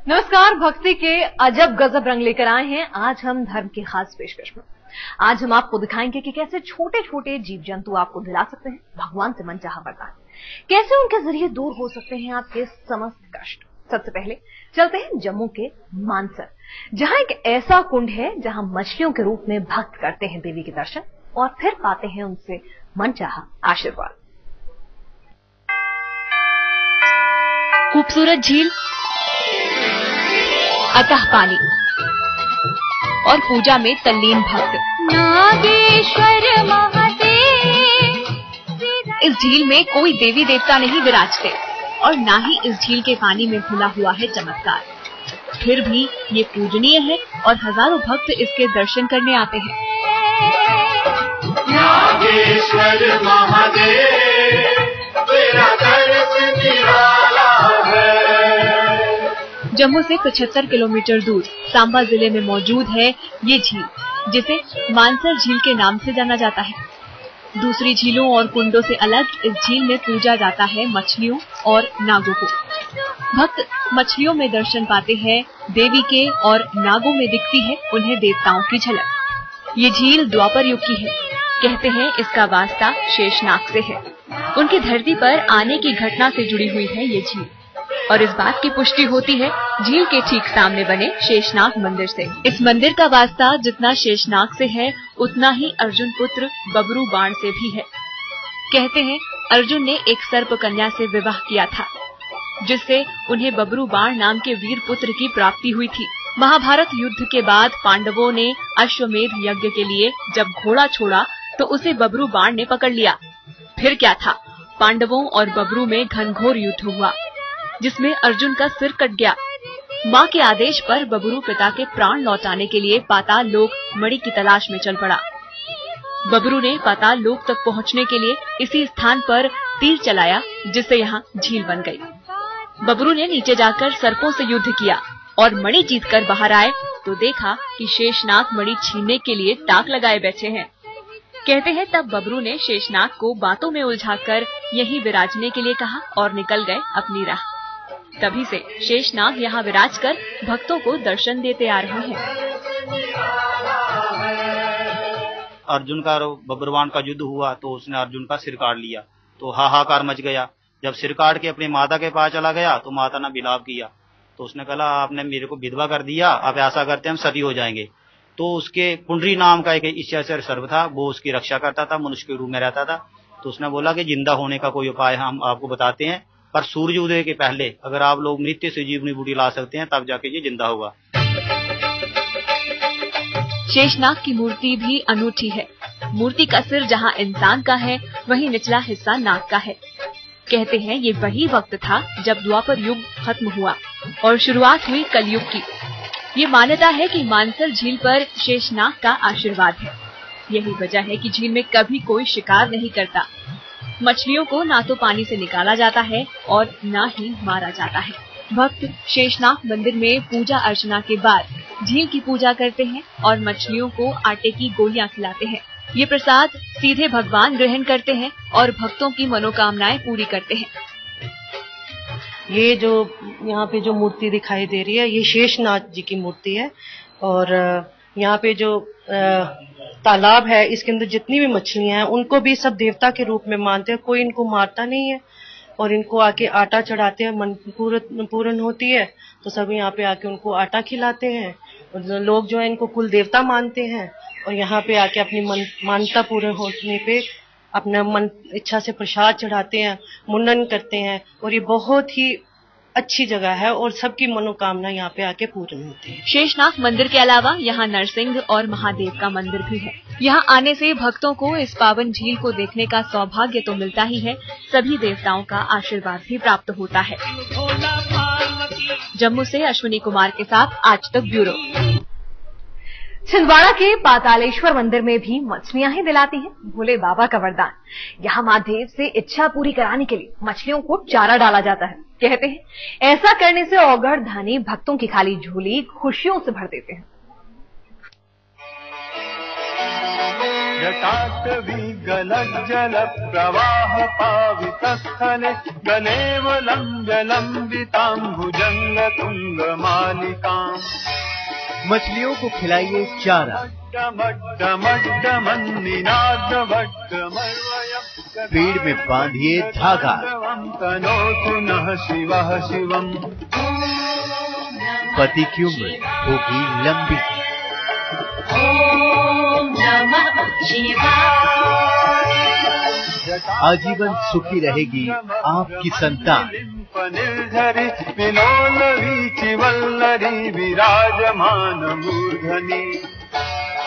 नमस्कार, भक्ति के अजब गजब रंग लेकर आए हैं आज हम धर्म की खास पेशकश में। आज हम आपको दिखाएंगे कि कैसे छोटे छोटे जीव जंतु आपको दिला सकते हैं भगवान से मनचाहा वरदान, कैसे उनके जरिए दूर हो सकते हैं आपके समस्त कष्ट। सबसे पहले चलते हैं जम्मू के मानसर, जहां एक ऐसा कुंड है जहां मछलियों के रूप में भक्त करते हैं देवी के दर्शन और फिर पाते हैं उनसे मनचाहा आशीर्वाद। खूबसूरत झील, अतः पानी और पूजा में तल्लीन भक्त। नागेश्वर महादेव। इस झील में कोई देवी देवता नहीं विराजते और ना ही इस झील के पानी में घुला हुआ है चमत्कार। फिर भी ये पूजनीय है और हजारों भक्त इसके दर्शन करने आते हैं। नागेश्वर महादेव तेरा दर्शन निराला है। जम्मू से 75 किलोमीटर दूर सांबा जिले में मौजूद है ये झील, जिसे मानसर झील के नाम से जाना जाता है। दूसरी झीलों और कुंडों से अलग इस झील में पूजा जाता है मछलियों और नागों को। भक्त मछलियों में दर्शन पाते हैं देवी के और नागों में दिखती है उन्हें देवताओं की झलक। ये झील द्वापर युग की है। कहते हैं इसका वास्ता शेषनाग से है। उनकी धरती पर आने की घटना से जुड़ी हुई है ये झील और इस बात की पुष्टि होती है झील के ठीक सामने बने शेषनाग मंदिर से। इस मंदिर का वास्ता जितना शेषनाग से है उतना ही अर्जुन पुत्र बबरू बाण से भी है। कहते हैं अर्जुन ने एक सर्प कन्या से विवाह किया था, जिससे उन्हें बबरू बाण नाम के वीर पुत्र की प्राप्ति हुई थी। महाभारत युद्ध के बाद पांडवों ने अश्वमेध यज्ञ के लिए जब घोड़ा छोड़ा तो उसे बबरू बाण ने पकड़ लिया। फिर क्या था, पांडवों और बबरू में घनघोर युद्ध हुआ, जिसमें अर्जुन का सिर कट गया। माँ के आदेश पर बबरू पिता के प्राण लौटाने के लिए पाताल लोक मणि की तलाश में चल पड़ा। बबरू ने पाताल लोक तक पहुँचने के लिए इसी स्थान पर तीर चलाया, जिससे यहाँ झील बन गई। बबरू ने नीचे जाकर सर्पों से युद्ध किया और मणि जीतकर बाहर आए तो देखा कि शेषनाग मणि छीनने के लिए ताक लगाए बैठे हैं। कहते हैं तब बबरू ने शेषनाग को बातों में उलझाकर यहीं विराजने के लिए कहा और निकल गए अपनी राह। तभी से शेषनाग यहाँ विराज कर भक्तों को दर्शन देते आ रहे हैं। अर्जुन का बब्रुवाण का युद्ध हुआ तो उसने अर्जुन का सिर काट लिया, तो हाहाकार मच गया। जब सिर काट के अपनी माता के पास चला गया तो माता ने विलाप किया, तो उसने कहा आपने मेरे को विधवा कर दिया, अब ऐसा करते हम सती हो जाएंगे। तो उसके कुंडरी नाम का एक ईश्वर सर्प था, वो उसकी रक्षा करता था, मनुष्य के रूप में रहता था। तो उसने बोला कि जिंदा होने का कोई उपाय हम आपको बताते हैं, पर सूर्य उदय के पहले अगर आप लोग मृत्यु से जीवनी बूटी ला सकते हैं तब जाके ये जिंदा होगा। शेषनाग की मूर्ति भी अनूठी है। मूर्ति का सिर जहां इंसान का है वहीं निचला हिस्सा नाग का है। कहते हैं ये वही वक्त था जब द्वापर युग खत्म हुआ और शुरुआत हुई कलयुग की। ये मान्यता है कि मानसर झील पर शेषनाग का आशीर्वाद है। यही वजह है कि झील में कभी कोई शिकार नहीं करता। मछलियों को ना तो पानी से निकाला जाता है और ना ही मारा जाता है। भक्त शेषनाग मंदिर में पूजा अर्चना के बाद झील की पूजा करते हैं और मछलियों को आटे की गोलियां खिलाते हैं। ये प्रसाद सीधे भगवान ग्रहण करते हैं और भक्तों की मनोकामनाएं पूरी करते हैं। ये जो यहाँ पे जो मूर्ति दिखाई दे रही है ये शेषनाग जी की मूर्ति है और यहाँ पे जो तालाब है इसके अंदर जितनी भी मछलियां हैं उनको भी सब देवता के रूप में मानते हैं। कोई इनको मारता नहीं है और इनको आके आटा चढ़ाते हैं, मन पूर्ण होती है तो सब यहाँ पे आके उनको आटा खिलाते हैं। और लोग जो है इनको कुल देवता मानते हैं और यहाँ पे आके अपनी मान्यता पूर्ण होने पे अपना मन इच्छा से प्रसाद चढ़ाते हैं, मुंडन करते हैं और ये बहुत ही अच्छी जगह है और सबकी मनोकामना यहाँ पे आके पूर्ण होती है। शेषनाग मंदिर के अलावा यहाँ नरसिंह और महादेव का मंदिर भी है। यहाँ आने से भक्तों को इस पावन झील को देखने का सौभाग्य तो मिलता ही है, सभी देवताओं का आशीर्वाद भी प्राप्त होता है। जम्मू से अश्विनी कुमार के साथ आज तक ब्यूरो। छिंदवाड़ा के पातालेश्वर मंदिर में भी मछलियां ही दिलाती हैं भोले बाबा का वरदान। यहाँ महादेव से इच्छा पूरी कराने के लिए मछलियों को चारा डाला जाता है। कहते हैं ऐसा करने से औगढ़ धनी भक्तों की खाली झोली खुशियों से भर देते हैं। जटाटवी गलज्जल प्रवाह पावितस्थले गलेवलं जलंबितांबुजंग तुंग मालिकां। मछलियों को खिलाइए चारा, पेड़ में बांधिए धागा, पति की उम्र होगी लंबी। आजीवन सुखी रहेगी आपकी संतान।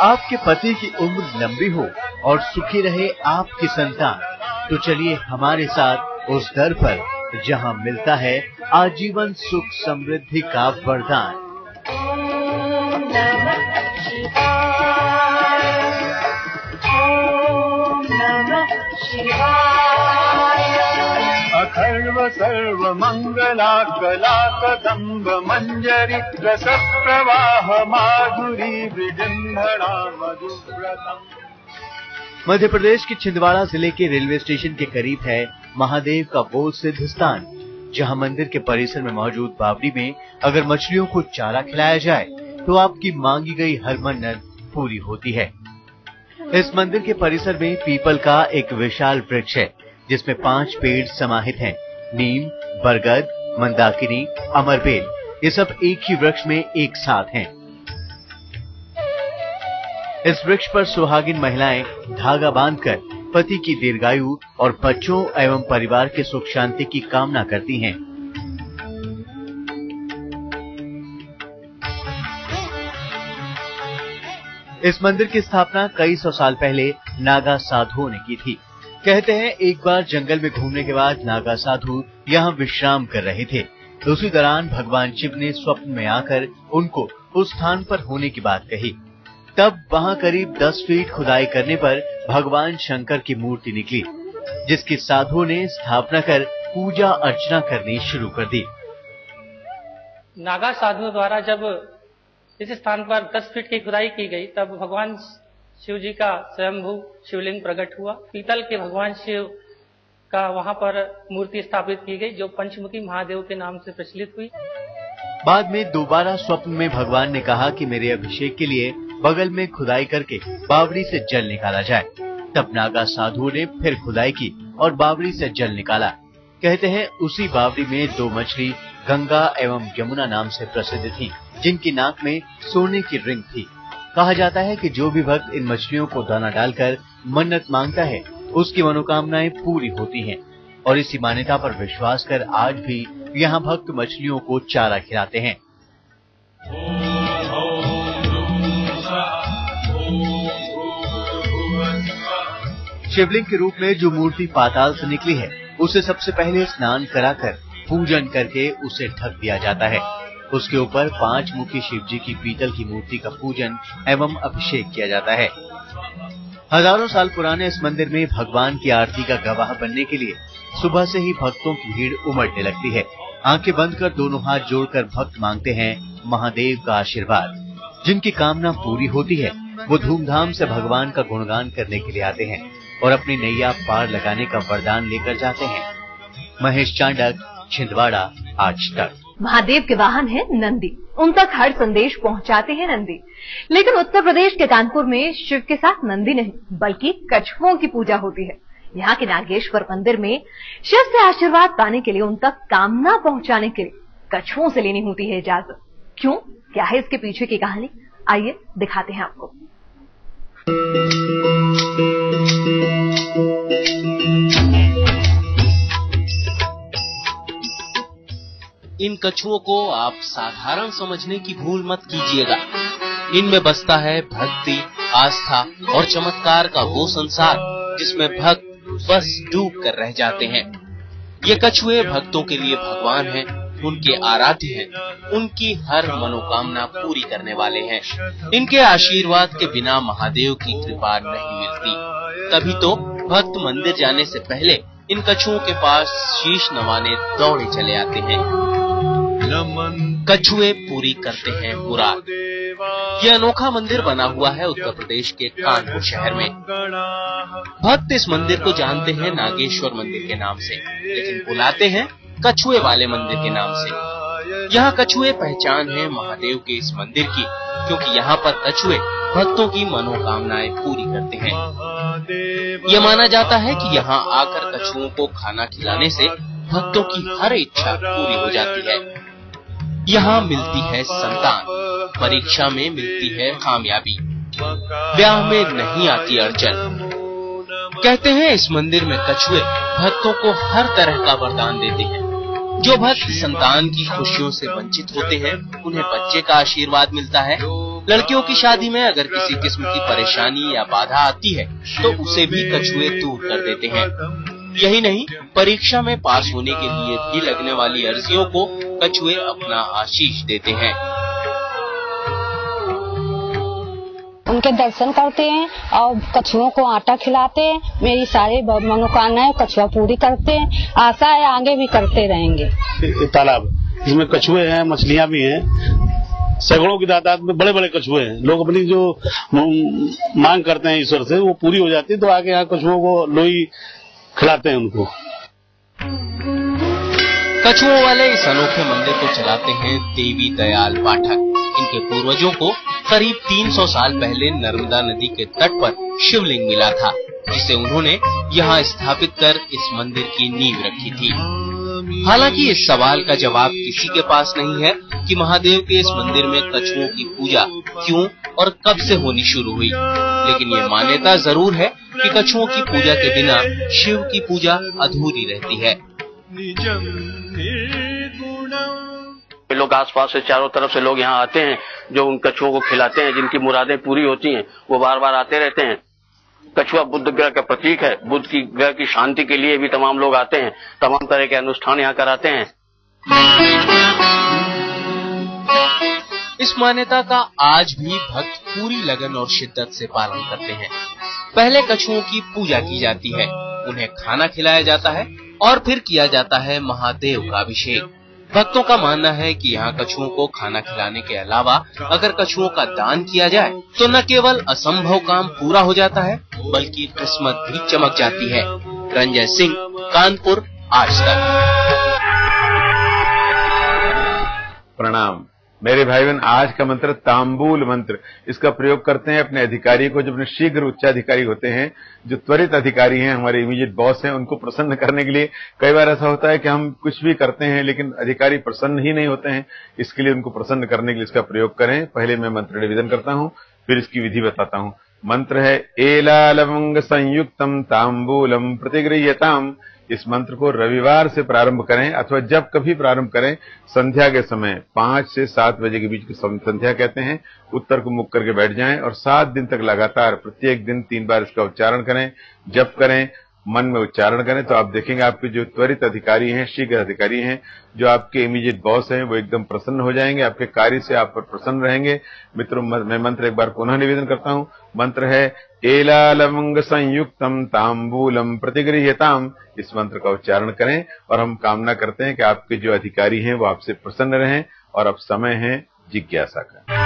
आपके पति की उम्र लंबी हो और सुखी रहे आपकी संतान, तो चलिए हमारे साथ उस दर पर जहां मिलता है आजीवन सुख समृद्धि का वरदान। अखर्व सर्व मंगला कला कदम्ब मंजरी रस प्रवाह माधुरी विजृंभणा मधुव्रतम। मध्य प्रदेश के छिंदवाड़ा जिले के रेलवे स्टेशन के करीब है महादेव का वो सिद्ध स्थान, जहां मंदिर के परिसर में मौजूद बावड़ी में अगर मछलियों को चारा खिलाया जाए तो आपकी मांगी गई हर मन्नत पूरी होती है। इस मंदिर के परिसर में पीपल का एक विशाल वृक्ष है, जिसमें 5 पेड़ समाहित हैं। नीम, बरगद, मंदाकिनी, अमरबेल, ये सब एक ही वृक्ष में एक साथ हैं। इस वृक्ष पर सुहागिन महिलाएं धागा बांधकर पति की दीर्घायु और बच्चों एवं परिवार के सुख शांति की कामना करती हैं। इस मंदिर की स्थापना कई सौ साल पहले नागा साधुओं ने की थी। कहते हैं एक बार जंगल में घूमने के बाद नागा साधु यहाँ विश्राम कर रहे थे। उसी दौरान भगवान शिव ने स्वप्न में आकर उनको उस स्थान पर होने की बात कही। तब वहाँ करीब 10 फीट खुदाई करने पर भगवान शंकर की मूर्ति निकली, जिसकी साधुओं ने स्थापना कर पूजा अर्चना करनी शुरू कर दी। नागा साधुओं द्वारा जब इस स्थान पर 10 फीट की खुदाई की गई, तब भगवान शिव जी का स्वयंभू शिवलिंग प्रकट हुआ। पीतल के भगवान शिव का वहां पर मूर्ति स्थापित की गई, जो पंचमुखी महादेव के नाम से प्रचलित हुई। बाद में दोबारा स्वप्न में भगवान ने कहा कि मेरे अभिषेक के लिए बगल में खुदाई करके बावड़ी से जल निकाला जाए। तब नागा साधुओं ने फिर खुदाई की और बावड़ी से जल निकाला। कहते हैं उसी बावड़ी में 2 मछली गंगा एवं यमुना नाम से प्रसिद्ध थी, जिनकी नाक में सोने की रिंग थी। कहा जाता है कि जो भी भक्त इन मछलियों को दाना डालकर मन्नत मांगता है, उसकी मनोकामनाएं पूरी होती हैं। और इसी मान्यता पर विश्वास कर आज भी यहाँ भक्त मछलियों को चारा खिलाते हैं। शिवलिंग के रूप में जो मूर्ति पाताल से निकली है, उसे सबसे पहले स्नान कराकर पूजन करके उसे ढक दिया जाता है। उसके ऊपर 5 मुखी शिव जी की पीतल की मूर्ति का पूजन एवं अभिषेक किया जाता है। हजारों साल पुराने इस मंदिर में भगवान की आरती का गवाह बनने के लिए सुबह से ही भक्तों की भीड़ उमड़ने लगती है। आंखें बंद कर दोनों हाथ जोड़कर भक्त मांगते हैं महादेव का आशीर्वाद। जिनकी कामना पूरी होती है, वो धूमधाम से भगवान का गुणगान करने के लिए आते हैं और अपनी नैया पार लगाने का वरदान लेकर जाते हैं। महेश चांडक, छिंदवाड़ा, आज तक। महादेव के वाहन है नंदी, उन तक हर संदेश पहुंचाते हैं नंदी। लेकिन उत्तर प्रदेश के कानपुर में शिव के साथ नंदी नहीं, बल्कि कछुओं की पूजा होती है। यहाँ के नागेश्वर मंदिर में शिव से आशीर्वाद पाने के लिए, उन तक कामना पहुंचाने के लिए कछुओं से लेनी होती है इजाजत। क्यों, क्या है इसके पीछे की कहानी, आइए दिखाते हैं आपको। इन कछुओं को आप साधारण समझने की भूल मत कीजिएगा। इनमें बसता है भक्ति, आस्था और चमत्कार का वो संसार जिसमें भक्त बस डूब कर रह जाते हैं। ये कछुए भक्तों के लिए भगवान हैं, उनके आराध्य हैं, उनकी हर मनोकामना पूरी करने वाले हैं। इनके आशीर्वाद के बिना महादेव की कृपा नहीं मिलती। तभी तो भक्त मंदिर जाने से पहले इन कछुओं के पास शीश नवाने दौड़े चले आते हैं। कछुए पूरी करते हैं मुराद। ये अनोखा मंदिर बना हुआ है उत्तर प्रदेश के कानपुर शहर में। भक्त इस मंदिर को जानते हैं नागेश्वर मंदिर के नाम से, लेकिन बुलाते हैं कछुए वाले मंदिर के नाम से। यहाँ कछुए पहचान है महादेव के इस मंदिर की, क्योंकि यहाँ पर कछुए भक्तों की मनोकामनाएं पूरी करते हैं। ये माना जाता है कि यहाँ आकर कछुओं को खाना खिलाने से भक्तों की हर इच्छा पूरी हो जाती है। यहाँ मिलती है संतान, परीक्षा में मिलती है कामयाबी, ब्याह में नहीं आती अड़चन। कहते हैं इस मंदिर में कछुए भक्तों को हर तरह का वरदान देते हैं। जो भक्त संतान की खुशियों से वंचित होते हैं उन्हें बच्चे का आशीर्वाद मिलता है। लड़कियों की शादी में अगर किसी किस्म की परेशानी या बाधा आती है तो उसे भी कछुए दूर कर देते हैं। यही नहीं, परीक्षा में पास होने के लिए भी लगने वाली अर्जियों को कछुए अपना आशीष देते हैं। उनके दर्शन करते हैं और कछुओं को आटा खिलाते हैं। मेरी सारी मनोकामनाएं कछुआ पूरी करते हैं। आशा है आगे भी करते रहेंगे। तालाब इसमें कछुए हैं, मछलियां भी हैं, सैकड़ों की तादाद में बड़े बड़े कछुए हैं। लोग अपनी जो मांग करते हैं ईश्वर से वो पूरी हो जाती है, तो आगे यहाँ कछुओं को लोई खिलाते हैं उनको। कछुओं वाले इस अनोखे मंदिर को चलाते हैं देवी दयाल पाठक। इनके पूर्वजों को करीब 300 साल पहले नर्मदा नदी के तट पर शिवलिंग मिला था, जिसे उन्होंने यहाँ स्थापित कर इस मंदिर की नींव रखी थी। हालांकि इस सवाल का जवाब किसी के पास नहीं है कि महादेव के इस मंदिर में कछुओं की पूजा क्यों और कब से होनी शुरू हुई, लेकिन ये मान्यता जरूर है कि कछुओं की पूजा के बिना शिव की पूजा अधूरी रहती है। लोग आसपास से चारों तरफ से लोग यहाँ आते हैं, जो उन कछुओं को खिलाते हैं। जिनकी मुरादें पूरी होती हैं वो बार बार आते रहते हैं। कछुआ बुद्ध ग्रह का प्रतीक है। बुद्ध की ग्रह की शांति के लिए भी तमाम लोग आते हैं, तमाम तरह के अनुष्ठान यहाँ कराते हैं। इस मान्यता का आज भी भक्त पूरी लगन और शिद्दत से पालन करते हैं। पहले कछुओं की पूजा की जाती है, उन्हें खाना खिलाया जाता है और फिर किया जाता है महादेव का अभिषेक। भक्तों का मानना है कि यहाँ कछुओं को खाना खिलाने के अलावा अगर कछुओं का दान किया जाए तो न केवल असंभव काम पूरा हो जाता है बल्कि किस्मत भी चमक जाती है। रंजय सिंह, कानपुर, आज तक। प्रणाम मेरे भाई बहन। आज का मंत्र तांबूल मंत्र। इसका प्रयोग करते हैं अपने अधिकारी को, जो अपने शीघ्र उच्चाधिकारी होते हैं, जो त्वरित अधिकारी हैं, हमारे इमीडिएट बॉस हैं, उनको प्रसन्न करने के लिए। कई बार ऐसा होता है कि हम कुछ भी करते हैं लेकिन अधिकारी प्रसन्न ही नहीं होते हैं। इसके लिए उनको प्रसन्न करने के लिए इसका प्रयोग करें। पहले मैं मंत्र निवेदन करता हूं, फिर इसकी विधि बताता हूं। मंत्र है एला लवंग संयुक्तम तांबूलम प्रतिगृह्यताम। इस मंत्र को रविवार से प्रारंभ करें अथवा जब कभी प्रारंभ करें, संध्या के समय 5 से 7 बजे के बीच की संध्या कहते हैं। उत्तर को मुख करके बैठ जाएं और 7 दिन तक लगातार प्रत्येक दिन 3 बार इसका उच्चारण करें। जब करें मन में उच्चारण करें तो आप देखेंगे आपके जो त्वरित अधिकारी हैं, शीघ्र अधिकारी हैं, जो आपके इमीडिएट बॉस हैं, वो एकदम प्रसन्न हो जाएंगे। आपके कार्य से आप पर प्रसन्न रहेंगे। मित्रों, मैं मंत्र एक बार पुनः निवेदन करता हूं। मंत्र है एला लवंग संयुक्तम तांबूलम प्रतिगृह्यताम। इस मंत्र का उच्चारण करें और हम कामना करते हैं कि आपके जो अधिकारी हैं वो आपसे प्रसन्न रहें। और अब समय है जिज्ञासा का।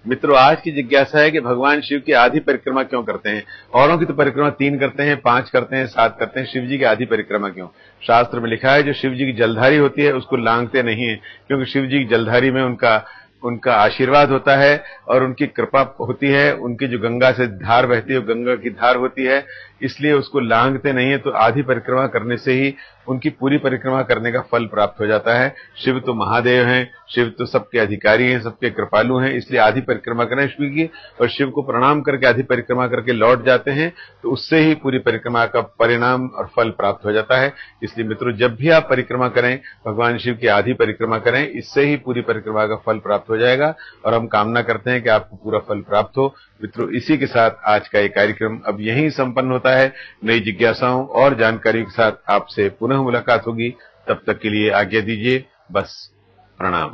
मित्रों, आज की जिज्ञासा है कि भगवान शिव की आधी परिक्रमा क्यों करते हैं? औरों की तो परिक्रमा 3 करते हैं, 5 करते हैं, 7 करते हैं, शिव जी की आधी परिक्रमा क्यों? शास्त्र में लिखा है जो शिव जी की जलधारी होती है उसको लांघते नहीं है, क्योंकि शिव जी की जलधारी में उनका आशीर्वाद होता है और उनकी कृपा होती है। उनकी जो गंगा से धार बहती है वो गंगा की धार होती है, इसलिए उसको लांघते नहीं है। तो आधी परिक्रमा करने से ही उनकी पूरी परिक्रमा करने का फल प्राप्त हो जाता है। शिव तो महादेव हैं, शिव तो सबके अधिकारी हैं, सबके कृपालु हैं, इसलिए आधी परिक्रमा करें शिव की और शिव को प्रणाम करके आधी परिक्रमा करके लौट जाते हैं तो उससे ही पूरी परिक्रमा का परिणाम और फल प्राप्त हो जाता है। इसलिए मित्रों, जब भी आप परिक्रमा करें भगवान शिव की आधी परिक्रमा करें, इससे ही पूरी परिक्रमा का फल प्राप्त हो जाएगा और हम कामना करते हैं कि आपको पूरा फल प्राप्त हो। मित्रों, इसी के साथ आज का ये कार्यक्रम अब यहीं संपन्न होता है। नई जिज्ञासाओं और जानकारी के साथ आपसे पुनः मुलाकात होगी। तब तक के लिए आज्ञा दीजिए। बस प्रणाम।